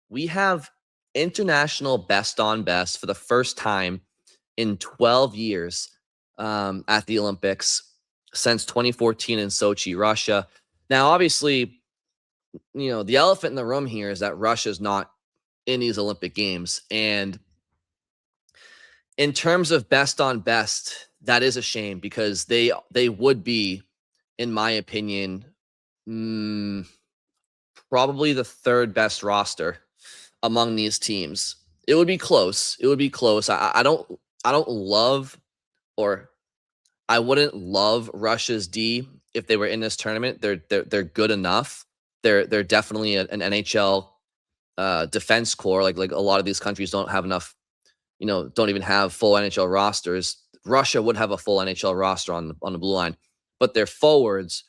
we have international best on best for the first time in 12 years at the Olympics since 2014 in Sochi, Russia. Now, obviously, the elephant in the room here is that Russia's not in these Olympic Games. And in terms of best on best, that is a shame because they would be, in my opinion, probably the third best roster among these teams. It would be close. It would be close. I don't love, or I wouldn't love Russia's D if they were in this tournament. They're good enough. They're definitely an NHL defense core. Like a lot of these countries don't have enough. Don't even have full NHL rosters. Russia would have a full NHL roster on the blue line, but their forwards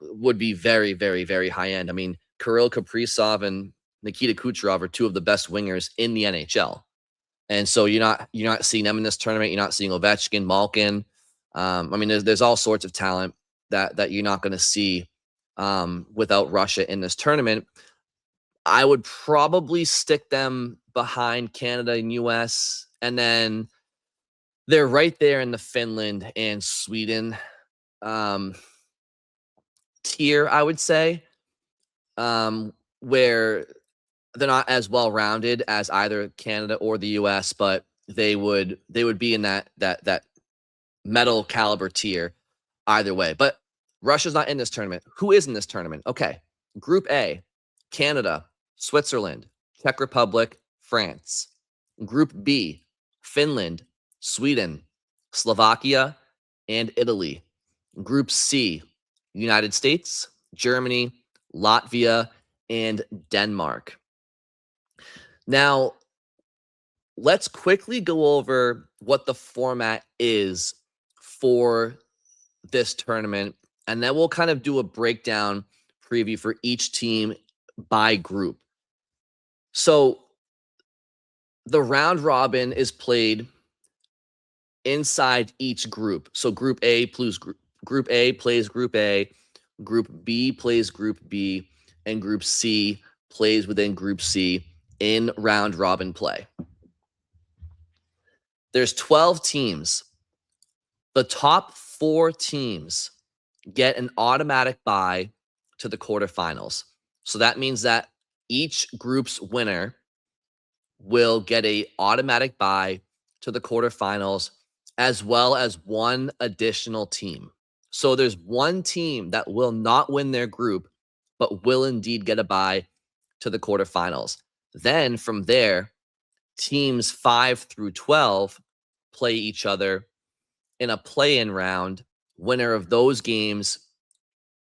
would be very, very, very high end. I mean, Kirill Kaprizov and Nikita Kucherov are two of the best wingers in the NHL. And so you're not seeing them in this tournament. You're not seeing Ovechkin, Malkin. I mean, there's all sorts of talent that you're not going to see without Russia in this tournament. I would probably stick them behind Canada and US, and then they're right there in the Finland and Sweden tier, I would say, where they're not as well rounded as either Canada or the US, but they would be in that medal caliber tier either way. But Russia's not in this tournament. Who is in this tournament? Okay, Group A: Canada, Switzerland, Czech Republic, France. Group B: Finland, Sweden, Slovakia, and Italy. Group C: United States, Germany, Latvia, and Denmark. Now, let's quickly go over what the format is for this tournament, and then we'll kind of do a breakdown preview for each team by group. So the round robin is played inside each group. So Group A plays Group A, Group B plays Group B, and Group C plays within Group C in round robin play. There's 12 teams. The top 4 teams get an automatic bye to the quarterfinals. So that means that each group's winner will get an automatic bye to the quarterfinals, as well as one additional team. So there's one team that will not win their group, but will indeed get a bye to the quarterfinals. Then from there, teams 5 through 12 play each other in a play-in round. Winner of those games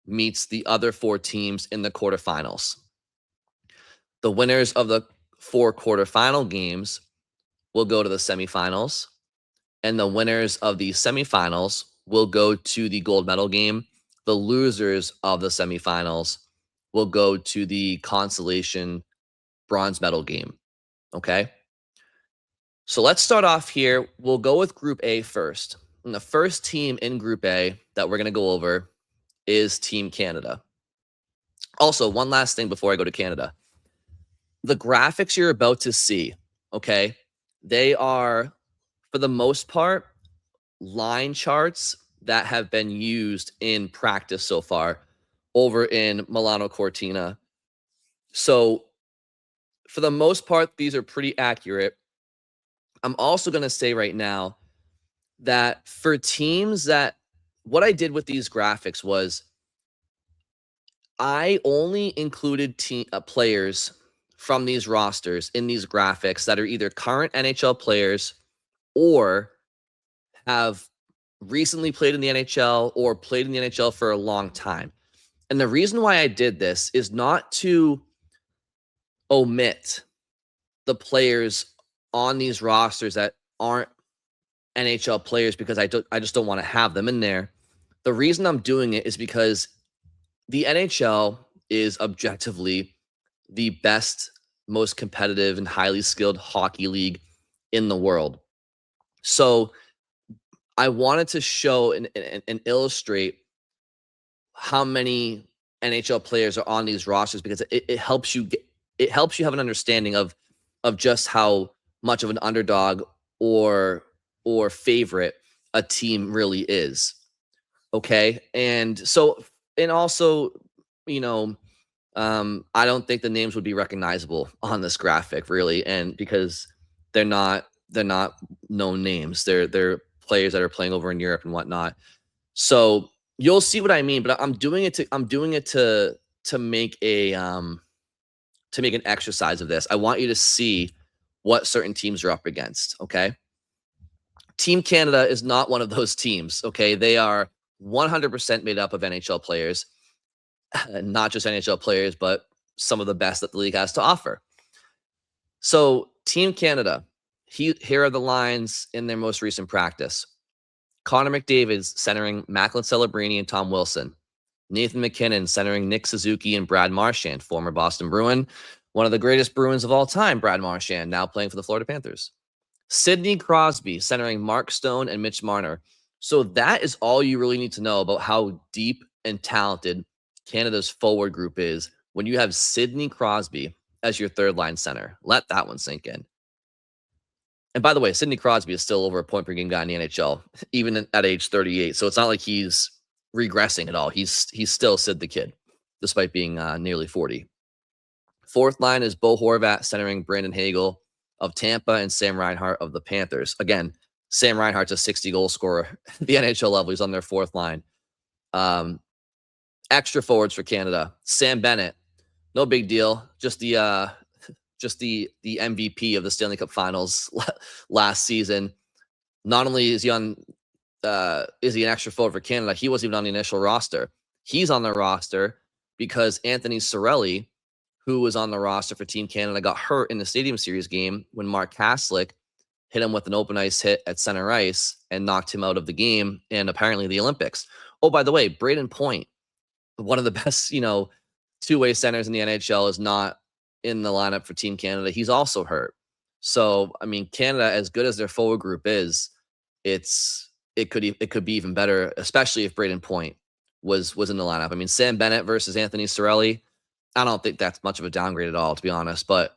meets the other 4 teams in the quarterfinals. The winners of the 4 quarterfinal games will go to the semifinals, and the winners of the semifinals will go to the gold medal game. The losers of the semifinals will go to the consolation bronze medal game. Okay? So let's start off here. We'll go with Group A first. And the first team in Group A that we're going to go over is Team Canada. Also, one last thing before I go to Canada. The graphics you're about to see, okay, they are, for the most part, line charts that have been used in practice so far over in Milano Cortina. So for the most part, these are pretty accurate. I'm also going to say right now that for teams that, what I did with these graphics was I only included players from these rosters in these graphics that are either current NHL players or have recently played in the NHL or played in the NHL for a long time. And the reason why I did this is not to omit the players on these rosters that aren't NHL players, because I just don't want to have them in there. The reason I'm doing it is because the NHL is objectively the best, most competitive, and highly skilled hockey league in the world. So I wanted to show and illustrate how many NHL players are on these rosters, because it helps you it helps you have an understanding of just how much of an underdog or favorite a team really is. Okay. And also, you know, I don't think the names would be recognizable on this graphic really, and because they're not known names. They're players that are playing over in Europe and whatnot. So you'll see what I mean. But I'm doing it to make to make an exercise of this. I want you to see what certain teams are up against. Okay. Team Canada is not one of those teams. Okay. They are 100% made up of NHL players, not just NHL players, but some of the best that the league has to offer. So, Team Canada, here are the lines in their most recent practice. Connor McDavid's centering Macklin Celebrini and Tom Wilson. Nathan McKinnon centering Nick Suzuki and Brad Marchand, former Boston Bruin, one of the greatest Bruins of all time, Brad Marchand, now playing for the Florida Panthers. Sidney Crosby centering Mark Stone and Mitch Marner. So that is all you really need to know about how deep and talented Canada's forward group is when you have Sidney Crosby as your third line center. Let that one sink in. And by the way, Sidney Crosby is still over a point per game guy in the NHL, even at age 38. So it's not like he's regressing at all. He's still Sid the Kid, despite being nearly 40. Fourth line is Bo Horvat centering Brandon Hagel of Tampa and Sam Reinhart of the Panthers. Again, Sam Reinhart's a 60-goal scorer at the NHL level. He's on their fourth line. Extra forwards for Canada. Sam Bennett, no big deal. Just the MVP of the Stanley Cup Finals last season. Not only is he an extra forward for Canada, he wasn't even on the initial roster. He's on the roster because Anthony Cirelli, who was on the roster for Team Canada, got hurt in the Stadium Series game when Mark Haslick hit him with an open ice hit at center ice and knocked him out of the game and apparently the Olympics. Oh, by the way, Braden Point, one of the best, two-way centers in the NHL, is not in the lineup for Team Canada. He's also hurt. So, I mean, Canada, as good as their forward group is, it could be even better, especially if Braden Point was in the lineup. I mean, Sam Bennett versus Anthony Cirelli, I don't think that's much of a downgrade at all, to be honest. But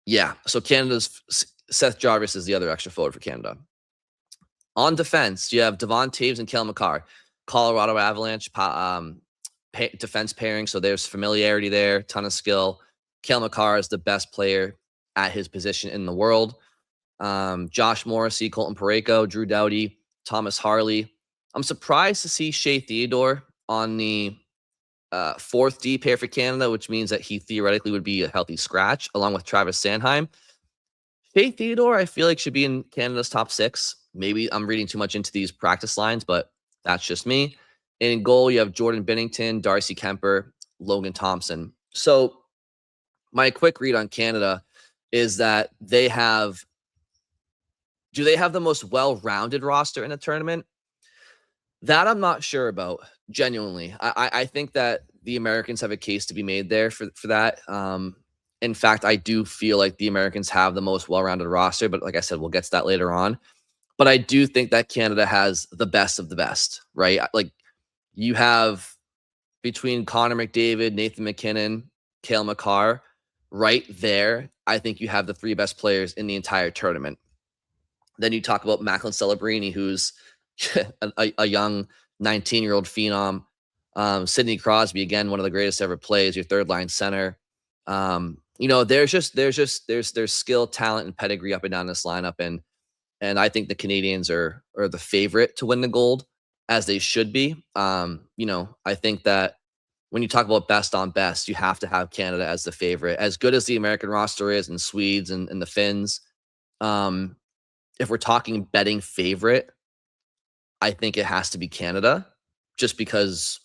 yeah, so Canada's Seth Jarvis is the other extra forward for Canada. On defense, you have Devon Taves and Cale Makar, Colorado Avalanche defense pairing. So there's familiarity there, ton of skill. Cale Makar is the best player at his position in the world. Josh Morrissey, Colton Parayko, Drew Doughty, Thomas Harley. I'm surprised to see Shea Theodore on the fourth D pair for Canada, which means that he theoretically would be a healthy scratch along with Travis Sanheim. Shea Theodore, I feel like, should be in Canada's top six. Maybe I'm reading too much into these practice lines, but that's just me. In goal, you have Jordan Binnington, Darcy Kemper, Logan Thompson. So my quick read on Canada is that do they have the most well-rounded roster in the tournament? That I'm not sure about, genuinely. I think that the Americans have a case to be made there for that. In fact, I do feel like the Americans have the most well-rounded roster, but like I said, we'll get to that later on. But I do think that Canada has the best of the best, right? Like, you have between Connor McDavid, Nathan McKinnon, Cale Makar, right there, I think you have the three best players in the entire tournament. Then you talk about Macklin Celebrini, who's a young 19-year-old phenom. Sidney Crosby, again, one of the greatest ever plays, your third line center. There's skill, talent, and pedigree up and down this lineup, and I think the Canadians are the favorite to win the gold, as they should be. I think that when you talk about best on best, you have to have Canada as the favorite. As good as the American roster is, and Swedes and the Finns, if we're talking betting favorite, I think it has to be Canada, just because,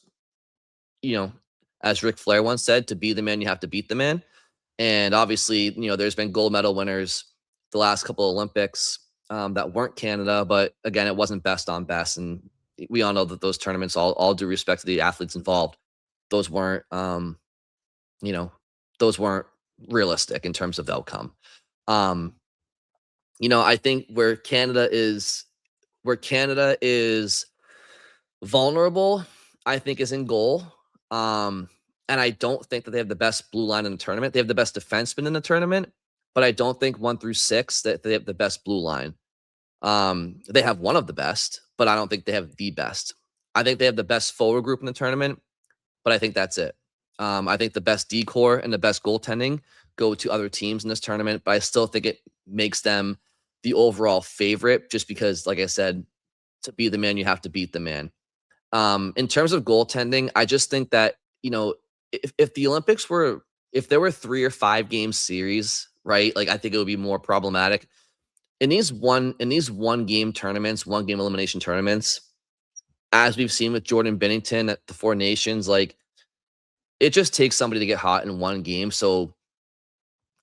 as Ric Flair once said, to be the man, you have to beat the man. And obviously, there's been gold medal winners the last couple of Olympics that weren't Canada, but again, it wasn't best on best. And we all know that those tournaments, all due respect to the athletes involved, those weren't realistic in terms of the outcome. I think where Canada is vulnerable, I think, is in goal. And I don't think that they have the best blue line in the tournament. They have the best defenseman in the tournament, but I don't think 1 through 6 that they have the best blue line. They have one of the best, but I don't think they have the best. I think they have the best forward group in the tournament, but I think that's it. I think the best decor and the best goaltending go to other teams in this tournament, but I still think it makes them the overall favorite just because, like I said, to be the man, you have to beat the man. In terms of goaltending, I just think that, if the Olympics were, if there were 3 or 5 game series, right? Like I think it would be more problematic. In these one game tournaments, 1 game elimination tournaments, as we've seen with Jordan Binnington at the Four Nations, like it just takes somebody to get hot in 1 game. So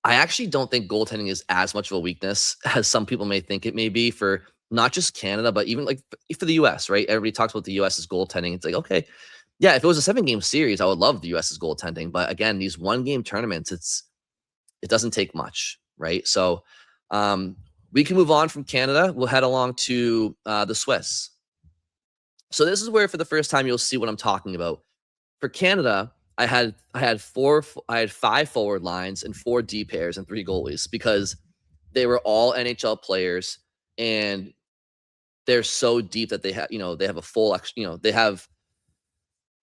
I actually don't think goaltending is as much of a weakness as some people may think it may be for not just Canada, but even like for the US, right? Everybody talks about the US's goaltending. It's like, okay, yeah, if it was a 7-game series, I would love the US's goaltending. But again, these 1 game tournaments, it doesn't take much, right? So we can move on from Canada. We'll head along to the Swiss. So this is where, for the first time, you'll see what I'm talking about. For Canada, I had 5 forward lines and 4 D pairs and 3 goalies because they were all NHL players and they're so deep that they have a full, they have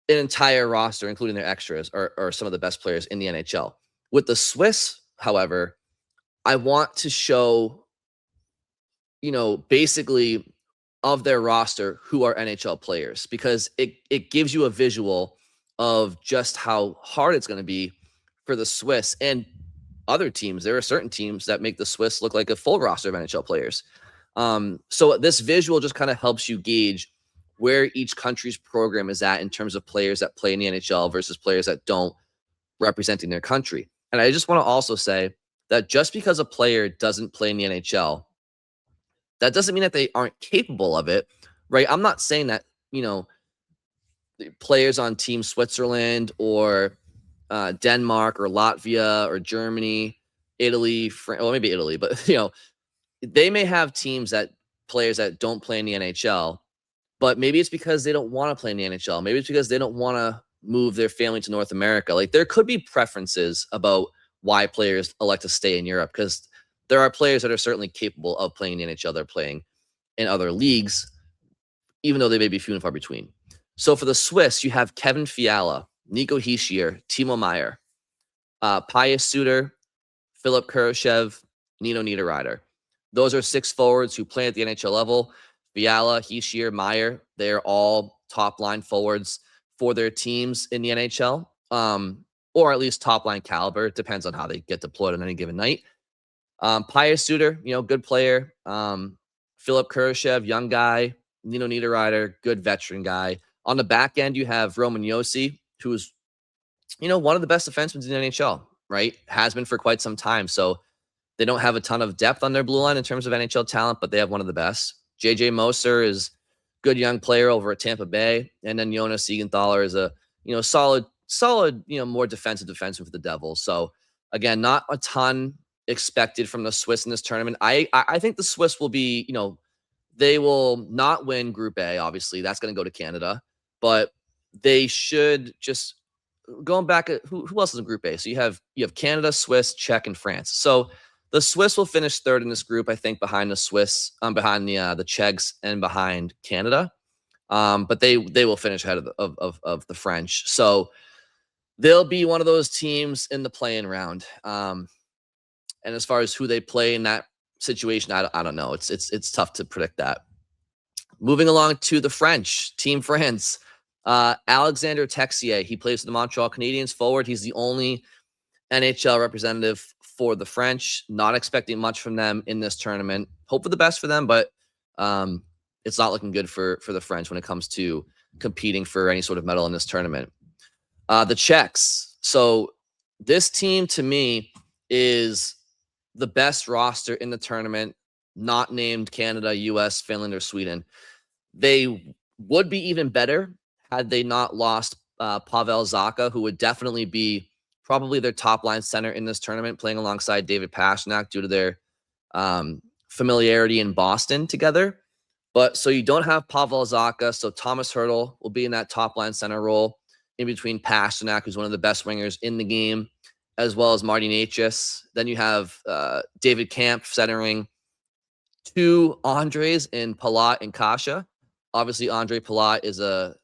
an entire roster, including their extras, are some of the best players in the NHL. With the Swiss, however, I want to show, basically of their roster who are NHL players because it gives you a visual of just how hard it's going to be for the Swiss and other teams. There are certain teams that make the Swiss look like a full roster of NHL players. So this visual just kind of helps you gauge where each country's program is at in terms of players that play in the NHL versus players that don't, representing their country. And I just want to also say that just because a player doesn't play in the NHL, that doesn't mean that they aren't capable of it, right? I'm not saying that, players on Team Switzerland or Denmark or Latvia or Germany, Italy, well, maybe Italy, but, they may have players that don't play in the NHL, but maybe it's because they don't want to play in the NHL. Maybe it's because they don't want to move their family to North America. Like there could be preferences about why players elect to stay in Europe because there are players that are certainly capable of playing in the NHL. They're playing in other leagues, even though they may be few and far between. So for the Swiss, you have Kevin Fiala, Nico Hischier, Timo Meier, Pius Suter, Philip Kurashev, Nino Niederreiter. Those are 6 forwards who play at the NHL level. Fiala, Hischier, Meier, they're all top line forwards for their teams in the NHL, or at least top line caliber. It depends on how they get deployed on any given night. Pius Suter, good player. Philip Kurashev, young guy. Nino Niederreiter, good veteran guy. On the back end, you have Roman Josi, who's, one of the best defensemen in the NHL, right? Has been for quite some time. So they don't have a ton of depth on their blue line in terms of NHL talent, but they have one of the best. JJ Moser is good young player over at Tampa Bay. And then Jonas Siegenthaler is a, solid, more defensive defenseman for the Devils. So again, not a ton expected from the Swiss in this tournament. I think the Swiss will be, they will not win Group A, obviously. That's going to go to Canada. But they should just, going back at who else is in Group A? So you have Canada, Swiss, Czech, and France. So the Swiss will finish 3rd in this group, I think, behind the Swiss, behind the Czechs, and behind Canada. But they will finish ahead of the French. So they'll be one of those teams in the play-in round. And as far as who they play in that situation, I don't know. It's tough to predict that. Moving along to the French, Team France. Alexander Texier, he plays for the Montreal Canadiens forward. He's the only NHL representative for the French. Not expecting much from them in this tournament. Hope for the best for them, but it's not looking good for the French when it comes to competing for any sort of medal in this tournament. The Czechs. So this team, to me, is the best roster in the tournament, not named Canada, US, Finland, or Sweden. They would be even better had they not lost Pavel Zacha, who would definitely be probably their top line center in this tournament, playing alongside David Pastrnak due to their familiarity in Boston together. But so you don't have Pavel Zacha, so Thomas Hertl will be in that top line center role. in between Pasternak, who's one of the best wingers in the game, as well as Marty Natchez. Then you have David Camp centering two Andres in Palat and Kasha. Obviously, Andre Palat is a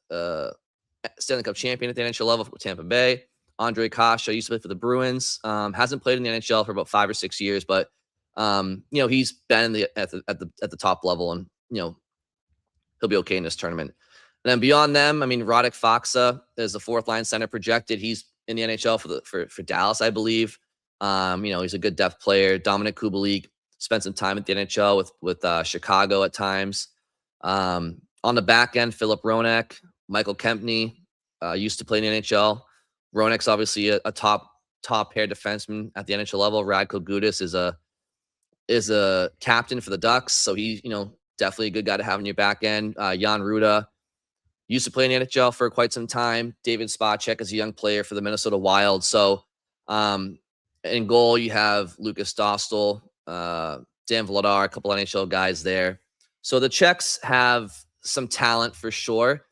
Stanley Cup champion at the NHL level for Tampa Bay. Andre Kasha used to play for the Bruins. Hasn't played in the NHL for about 5 or 6 years, but he's been at the top level, and he'll be okay in this tournament. And then beyond them, I mean, Radek Faksa is the fourth line center projected. He's in the NHL for Dallas, I believe. He's a good depth player. Dominic Kubalik spent some time at the NHL with Chicago at times. On the back end, Philip Ronek, Michael Kempney used to play in the NHL. Ronek's obviously a top pair defenseman at the NHL level. Radko Gudas is a captain for the Ducks, so he's definitely a good guy to have in your back end. Jan Ruda used to play in the NHL for quite some time. David Spacek is a young player for the Minnesota Wild. So in goal, you have Lucas Dostal, Dan Vladar, a couple NHL guys there. So the Czechs have some talent for sure.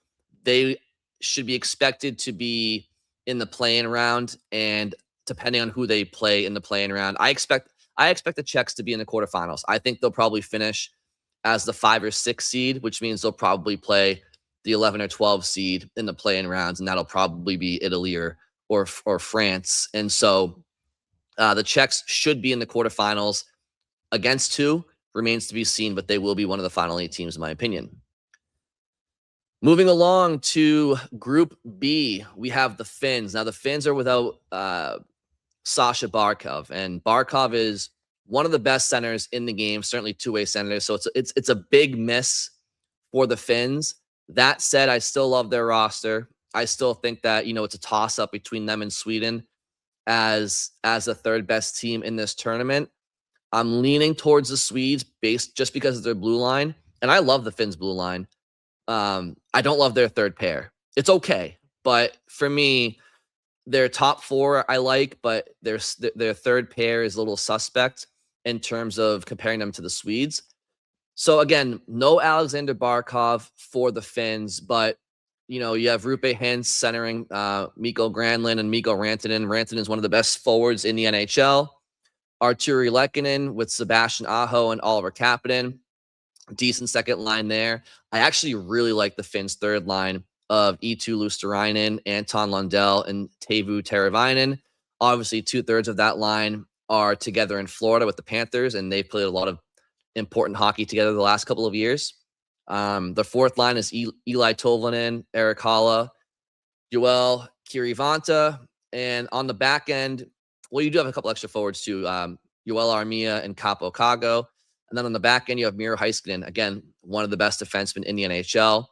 They should be expected to be in the play-in round, and depending on who they play in the play-in round, I expect the Czechs to be in the quarterfinals. I think they'll probably finish as the 5 or 6 seed, which means they'll probably play the 11 or 12 seed in the play-in rounds, and that'll probably be Italy or France. And so the Czechs should be in the quarterfinals. Against who remains to be seen, but they will be one of the final 8 teams, in my opinion. Moving along to Group B, we have the Finns. Now, the Finns are without Sasha Barkov, and Barkov is one of the best centers in the game, certainly two-way centers. So it's a big miss for the Finns. That said, I still love their roster. I still think that it's a toss-up between them and Sweden as the third best team in this tournament. I'm leaning towards the Swedes just because of their blue line, and I love the Finns' blue line. I don't love their third pair. It's okay, but for me, their top 4 I like, but their third pair is a little suspect in terms of comparing them to the Swedes. So again, no Alexander Barkov for the Finns, but you have Rupe Hintz centering Mikko Granlund and Mikko Rantanen. Rantanen is one of the best forwards in the NHL. Arturi Lehkonen with Sebastian Aho and Oliver Kapanen. Decent second line there. I actually really like the Finns' third line of Eetu Luosterainen, Anton Lundell, and Teuvo Teravainen. Obviously, 2/3 of that line are together in Florida with the Panthers, and they've played a lot of important hockey together the last couple of years. The fourth line is Eli Tolvanen, Erik Haula, Joel Kirivanta, and on the back end, well, you do have a couple extra forwards too, Joel Armia and Capo Cago. And then on the back end, you have Miro Heiskanen, again, one of the best defensemen in the NHL,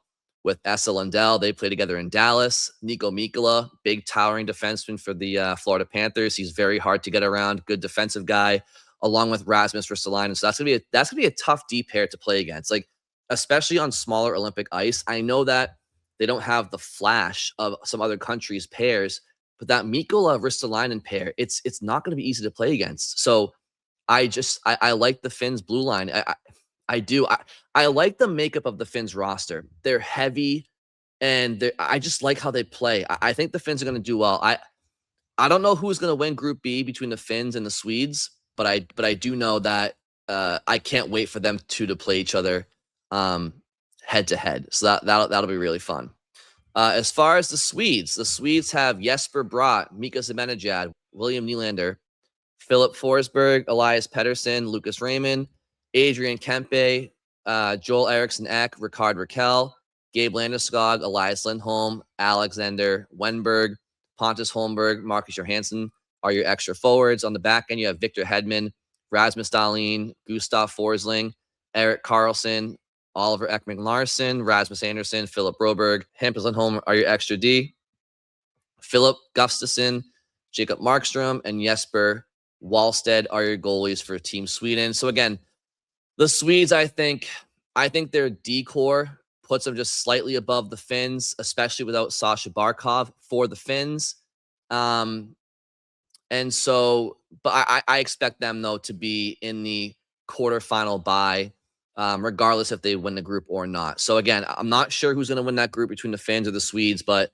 with Esa Lundell. They play together in Dallas. Nico Mikkola, big towering defenseman for the Florida Panthers. He's very hard to get around, good defensive guy, along with Rasmus Ristolainen. So that's gonna be a tough D pair to play against, like especially on smaller Olympic ice. I know that they don't have the flash of some other countries' pairs, but that Mikkola Ristolainen pair, it's not going to be easy to play against. So I like the Finns blue line. I do. I like the makeup of the Finns roster. They're heavy, and I just like how they play. I think the Finns are going to do well. I don't know who's going to win Group B between the Finns and the Swedes, but I do know that I can't wait for them to play each other head to head. So that'll be really fun. As far as the Swedes have Jesper Bratt, Mika Zibanejad, William Nylander, Philip Forsberg, Elias Pettersson, Lucas Raymond, Adrian Kempe, Joel Eriksson Ek, Ricard Raquel, Gabe Landeskog, Elias Lindholm, Alexander Wenberg, Pontus Holmberg, Marcus Johansson are your extra forwards. On the back end, you have Victor Hedman, Rasmus Dahlin, Gustav Forsling, Erik Karlsson, Oliver Ekman-Larsson, Rasmus Andersson, Philip Broberg, Hampus Lindholm are your extra D. Philip Gustafsson, Jacob Markstrom, and Jesper Wallstead are your goalies for Team Sweden. So again, the Swedes, I think their D core puts them just slightly above the Finns, especially without Sasha Barkov for the Finns. And so, but I expect them though to be in the quarterfinal bye, regardless if they win the group or not. So again, I'm not sure who's going to win that group between the Finns or the Swedes, but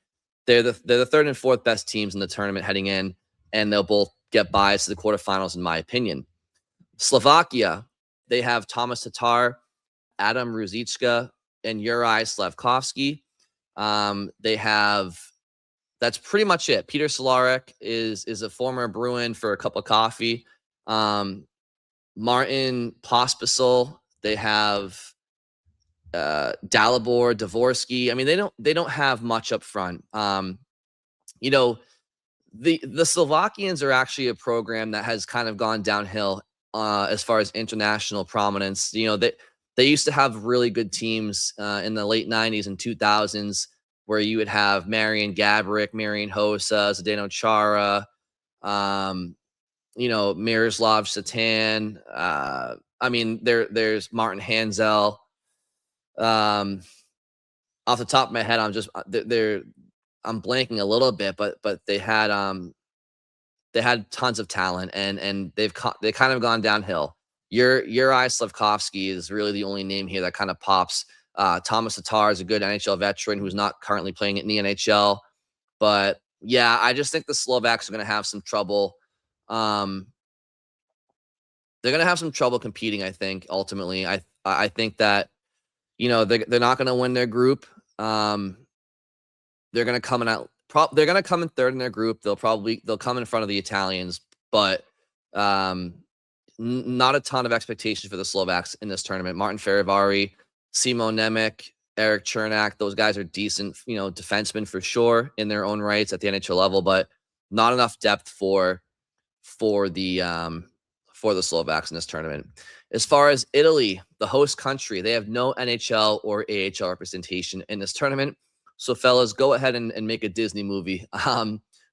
they're the third and fourth best teams in the tournament heading in, and they'll both get buys to the quarterfinals, in my opinion. Slovakia, they have Thomas Tatar, Adam Ruzicka, and Juraj Slavkovsky. They have, that's pretty much it. Peter Cehlarik is a former Bruin for a cup of coffee. Martin Pospisil. They have Dalibor, Dvorsky. I mean, they don't have much up front. You know, the Slovakians are actually a program that has kind of gone downhill as far as international prominence. You know, they used to have really good teams in the late 90s and 2000s, where you would have Marian Gaborik, Marian Hossa, Zdeno Chara, you know, Miroslav Satan. I mean, there's Martin Hanzel. Off the top of my head, I'm blanking a little bit, but they had tons of talent, and they kind of gone downhill. Juraj Slavkovsky is really the only name here that kind of pops. Thomas Tatar is a good NHL veteran who's not currently playing in the NHL, but yeah, I just think the Slovaks are going to have some trouble. They're going to have some trouble competing. I think ultimately, I think that, you know, they're not going to win their group. They're going to come in they're going to come in third in their group. They'll come in front of the Italians, but not a ton of expectations for the Slovaks in this tournament. Martin Ferivari, Simon Nemec, Eric Chernak, those guys are decent, you know, defensemen for sure in their own rights at the NHL level, but not enough depth for the Slovaks in this tournament. As far as Italy, the host country, they have no NHL or AHL representation in this tournament. So, fellas, go ahead and make a Disney movie.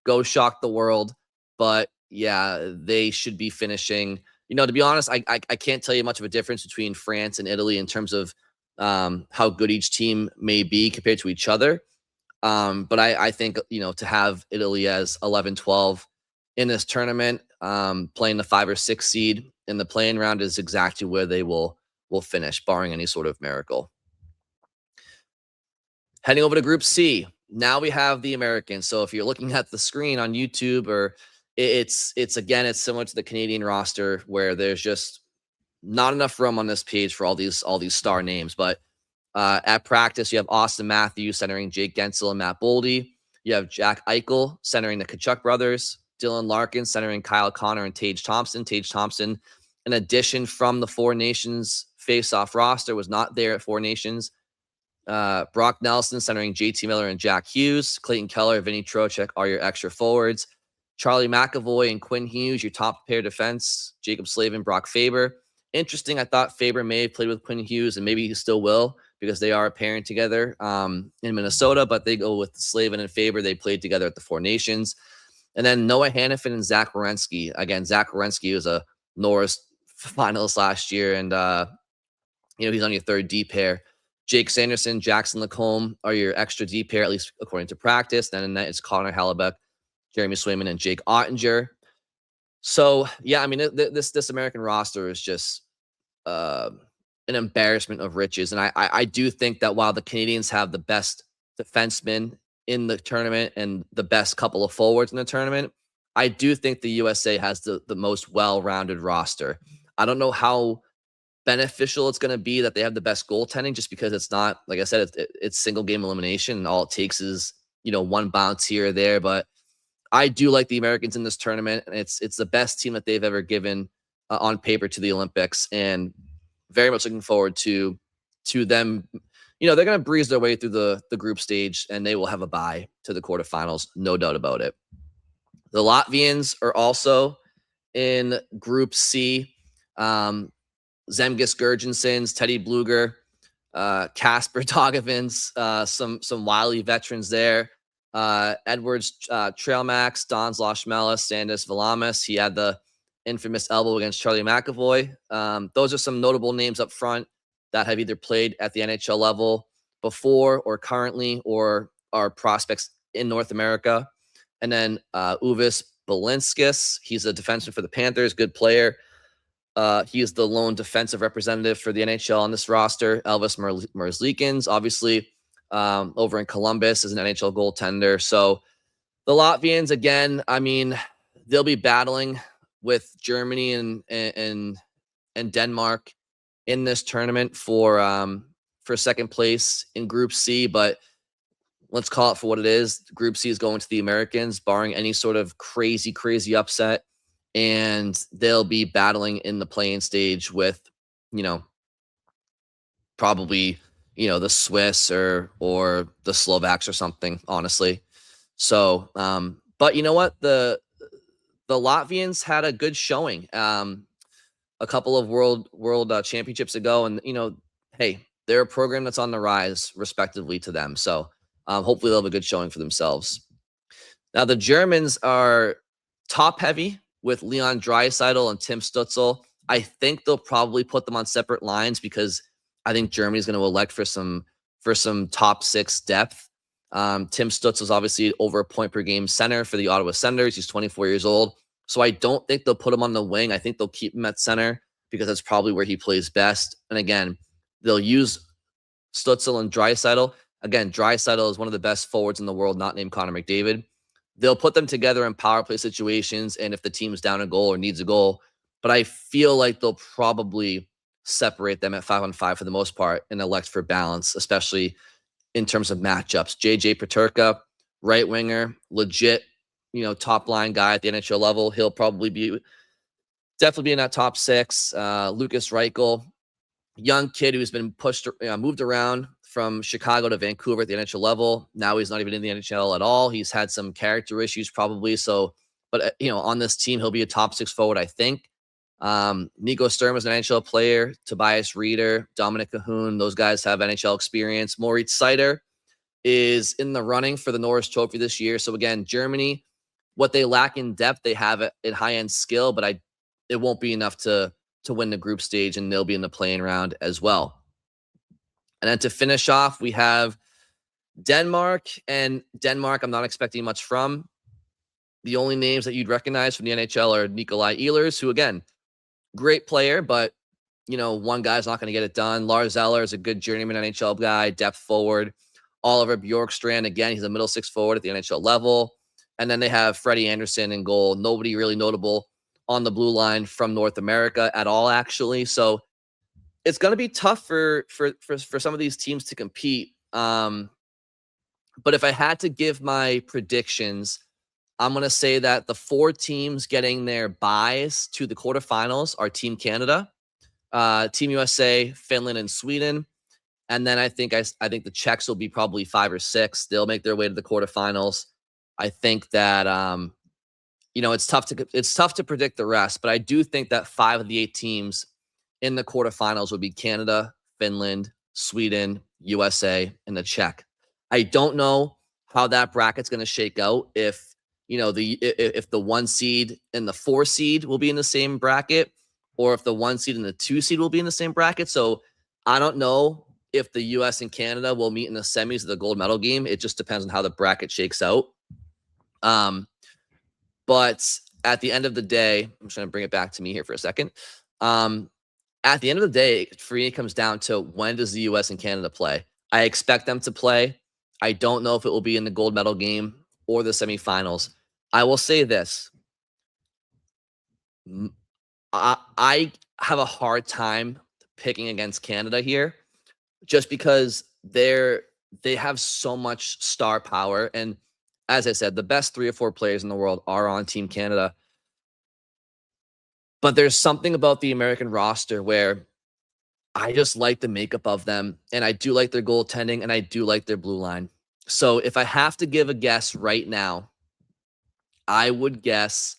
Go shock the world. But yeah, they should be finishing. You know, to be honest, I can't tell you much of a difference between France and Italy in terms of how good each team may be compared to each other. But I think, you know, to have Italy as 11-12 in this tournament, playing the 5 or 6 seed in the play-in round is exactly where they will finish, barring any sort of miracle. Heading over to Group C, now we have the Americans. So if you're looking at the screen on YouTube, or it's similar to the Canadian roster, where there's just not enough room on this page for all these star names. But at practice, you have Austin Matthews centering Jake Gensel and Matt Boldy. You have Jack Eichel centering the Tkachuk brothers. Dylan Larkin centering Kyle Connor and Tage Thompson. Tage Thompson, an addition from the Four Nations face-off roster, was not there at Four Nations. Brock Nelson centering JT Miller and Jack Hughes. Clayton Keller, Vinny Trocheck are your extra forwards. Charlie McAvoy and Quinn Hughes, your top pair defense. Jacob Slavin, Brock Faber. Interesting, I thought Faber may have played with Quinn Hughes, and maybe he still will, because they are pairing together in Minnesota, but they go with Slavin and Faber. They played together at the Four Nations. And then Noah Hannafin and Zach Werenski. Again, Zach Werenski was a Norris finalist last year, and you know, he's on your third D pair. Jake Sanderson, Jackson Lacombe are your extra D pair, at least according to practice. Then in that is Connor Hellebuck, Jeremy Swayman, and Jake Ottinger. So yeah, I mean, this American roster is just an embarrassment of riches. And I do think that while the Canadians have the best defensemen in the tournament and the best couple of forwards in the tournament, I do think the USA has the most well-rounded roster. I don't know how beneficial it's going to be that they have the best goaltending, just because it's not, like I said, it's single game elimination, and all it takes is, you know, one bounce here or there. But I do like the Americans in this tournament, and it's the best team that they've ever given on paper to the Olympics, and very much looking forward to them. You know, they're going to breeze their way through the group stage, and they will have a bye to the quarterfinals, no doubt about it. The Latvians are also in Group C. Zemgus Gurgensons, Teddy Bluger, Kasper Dogovins, some wily veterans there. Edwards Trailmax, Donslaw Schmelis, Sandis Valamis. He had the infamous elbow against Charlie McAvoy. Those are some notable names up front that have either played at the NHL level before or currently, or are prospects in North America. And then Uvis Balinskis, he's a defenseman for the Panthers, good player. He is the lone defensive representative for the NHL on this roster. Elvis Merzlikins, obviously over in Columbus as an NHL goaltender. So the Latvians, again, I mean, they'll be battling with Germany and Denmark in this tournament for second place in Group C, but let's call it for what it is. Group C is going to the Americans, barring any sort of crazy upset, and they'll be battling in the playing stage with, you know, probably, you know, the Swiss or the Slovaks or something, honestly. So, but you know what? The Latvians had a good showing a couple of world championships ago, and you know, hey, they're a program that's on the rise, respectively to them. So, hopefully, they'll have a good showing for themselves. Now, the Germans are top heavy with Leon Draisaitl and Tim Stützle. I think they'll probably put them on separate lines because I think Germany's going to elect for some top six depth. Tim Stützle is obviously over a point per game center for the Ottawa Senators. He's 24 years old. So I don't think they'll put him on the wing. I think they'll keep him at center because that's probably where he plays best. And again, they'll use Stützle and Draisaitl. Again, Draisaitl is one of the best forwards in the world, not named Connor McDavid. They'll put them together in power play situations and if the team's down a goal or needs a goal. But I feel like they'll probably separate them at 5-on-5 for the most part and elect for balance, especially in terms of matchups. JJ Peterka, right winger, legit, you know, top line guy at the NHL level. He'll probably definitely be in that top six. Lucas Reichel, young kid who's been moved around from Chicago to Vancouver at the NHL level. Now he's not even in the NHL at all. He's had some character issues probably. So, but you know, on this team, he'll be a top six forward, I think. Nico Sturm is an NHL player. Tobias Reeder, Dominic Cahoon, those guys have NHL experience. Moritz Seider is in the running for the Norris Trophy this year. So again, Germany, what they lack in depth, they have it in high-end skill, but it won't be enough to win the group stage, and they'll be in the playing round as well. And then to finish off, we have Denmark. And Denmark, I'm not expecting much from. The only names that you'd recognize from the NHL are Nikolai Ehlers, who, again, great player, but, you know, one guy's not going to get it done. Lars Eller is a good journeyman NHL guy, depth forward. Oliver Bjorkstrand, again, he's a middle six forward at the NHL level. And then they have Freddie Anderson in goal. Nobody really notable on the blue line from North America at all, actually. So it's going to be tough for some of these teams to compete. But if I had to give my predictions, I'm going to say that the four teams getting their buys to the quarterfinals are Team Canada, Team USA, Finland, and Sweden. And then I think the Czechs will be probably 5 or 6. They'll make their way to the quarterfinals. I think that you know, it's tough to predict the rest, but I do think that 5 of the 8 teams in the quarterfinals would be Canada, Finland, Sweden, USA, and the Czech. I don't know how that bracket's going to shake out. If you know if the 1 seed and the 4 seed will be in the same bracket, or if the 1 seed and the 2 seed will be in the same bracket. So I don't know if the US and Canada will meet in the semis of the gold medal game. It just depends on how the bracket shakes out. But at the end of the day, I'm just going to bring it back to me here for a second. At the end of the day, for me, it comes down to when does the US and Canada play? I expect them to play. I don't know if it will be in the gold medal game or the semifinals. I will say this. I have a hard time picking against Canada here just because they have so much star power. And as I said, the best 3 or 4 players in the world are on Team Canada. But there's something about the American roster where I just like the makeup of them, and I do like their goaltending, and I do like their blue line. So if I have to give a guess right now, I would guess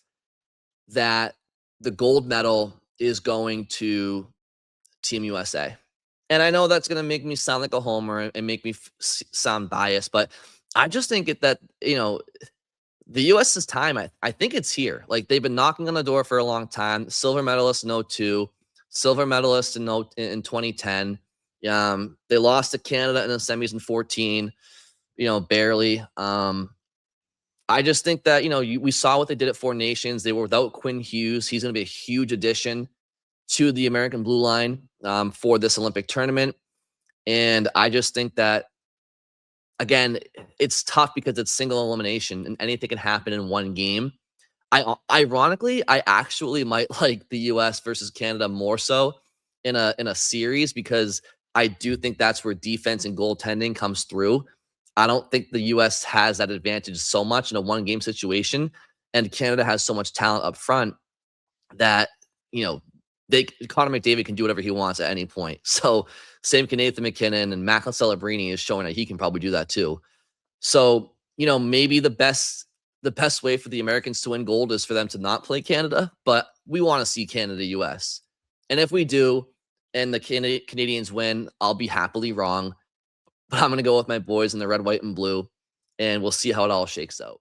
that the gold medal is going to Team USA. And I know that's going to make me sound like a homer and make me sound biased, but I just think that, you know, the US's time, I think it's here. Like, they've been knocking on the door for a long time. Silver medalist in 2002, silver medalist in 2010. They lost to Canada in the semis in 2014, you know, barely. I just think that, you know, we saw what they did at Four Nations. They were without Quinn Hughes. He's going to be a huge addition to the American blue line for this Olympic tournament. And I just think that again, it's tough because it's single elimination and anything can happen in one game. Ironically, I actually might like the US versus Canada more so in a series because I do think that's where defense and goaltending comes through. I don't think the US has that advantage so much in a one game situation, and Canada has so much talent up front that you know they Connor McDavid can do whatever he wants at any point. So same can Nathan McKinnon, and Macklin Celebrini is showing that he can probably do that too. So, maybe the best way for the Americans to win gold is for them to not play Canada, but we want to see Canada US. And if we do and the Canadians win, I'll be happily wrong, but I'm going to go with my boys in the red, white and blue and we'll see how it all shakes out.